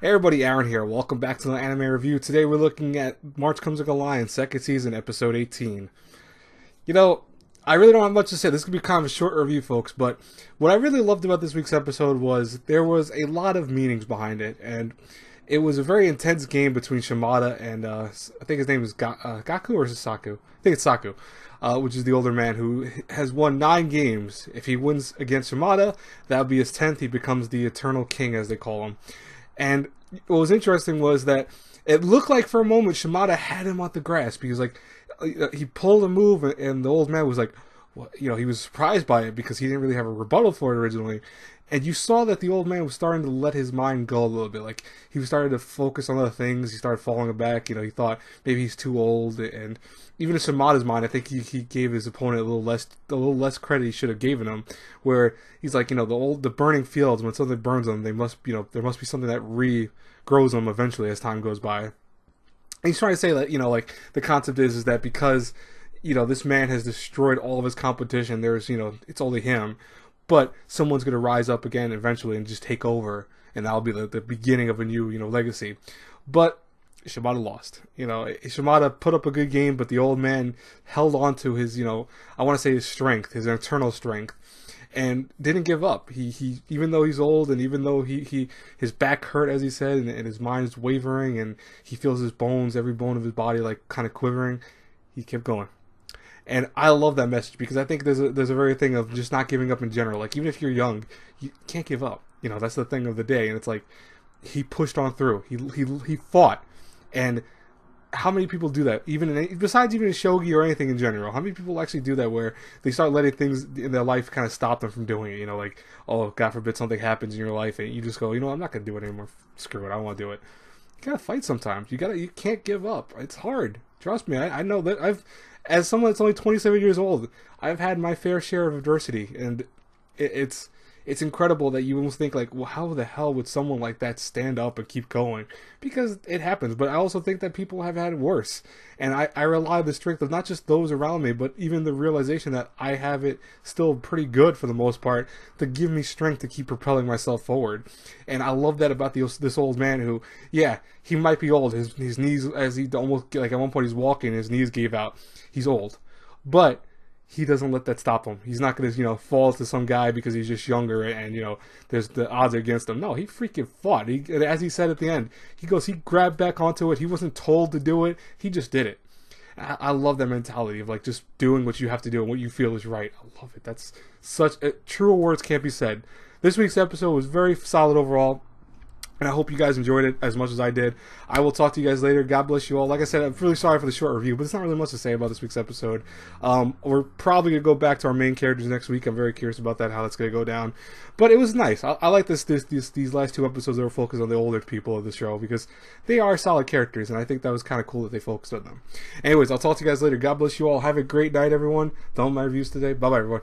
Hey everybody, Aaron here. Welcome back to the anime review. Today we're looking at March Comes Like a Lion, second season, episode 18. You know, I really don't have much to say. This could be kind of a short review, folks, but what I really loved about this week's episode was there was a lot of meanings behind it, and it was a very intense game between Shimada and, I think his name is Gaku or is it Saku? I think it's Saku, which is the older man who has won 9 games. If he wins against Shimada, that would be his 10th. He becomes the Eternal King, as they call him. And what was interesting was that it looked like for a moment Shimada had him on the grass because he pulled a move and the old man was like, well, he was surprised by it because he didn't really have a rebuttal for it originally. And you saw that the old man was starting to let his mind go a little bit. Like, he was starting to focus on other things. He started falling back. He thought maybe he's too old. And even in Shimada's mind, I think he gave his opponent a little less credit he should have given him. Where he's like, the burning fields, when something burns them, there must be something that regrows them eventually as time goes by. And he's trying to say that, the concept is that because, this man has destroyed all of his competition, there's, it's only him. But someone's going to rise up again eventually and just take over. And that'll be the beginning of a new, legacy. But Shimada lost. Shimada put up a good game, but the old man held on to his, I want to say his strength, his internal strength. And didn't give up. He even though he's old and even though his back hurt, as he said, and his mind's wavering and he feels his bones, every bone of his body like kind of quivering, he kept going. And I love that message because I think there's a very thing of just not giving up in general. Like, even if you're young, you can't give up. That's the thing of the day. And it's like, he pushed on through. He fought. And how many people do that? Besides even in shogi or anything in general, how many people actually do that where they start letting things in their life kind of stop them from doing it? Like, oh, God forbid something happens in your life and you just go, I'm not going to do it anymore. Screw it. I don't want to do it. You got to fight sometimes. You can't give up. It's hard. Trust me. I know that as someone that's only 27 years old, I've had my fair share of adversity, and it's incredible that you almost think like, well, how the hell would someone like that stand up and keep going? Because it happens. But I also think that people have had it worse, and I rely on the strength of not just those around me, but even the realization that I have it still pretty good for the most part to give me strength to keep propelling myself forward. And I love that about this old man who, yeah, he might be old. His knees, as he almost, like at one point he's walking, his knees gave out. He's old, but he doesn't let that stop him. He's not going to, fall to some guy because he's just younger and, there's the odds against him. No, he freaking fought. As he said at the end, he grabbed back onto it. He wasn't told to do it. He just did it. I love that mentality of like just doing what you have to do and what you feel is right. I love it. That's truer words can't be said. This week's episode was very solid overall. And I hope you guys enjoyed it as much as I did. I will talk to you guys later. God bless you all. Like I said, I'm really sorry for the short review, but there's not really much to say about this week's episode. We're probably going to go back to our main characters next week. I'm very curious about that, how that's going to go down. But it was nice. I like these last 2 episodes that were focused on the older people of the show because they are solid characters, and I think that was kind of cool that they focused on them. Anyways, I'll talk to you guys later. God bless you all. Have a great night, everyone. Done with my reviews today. Bye-bye, everyone.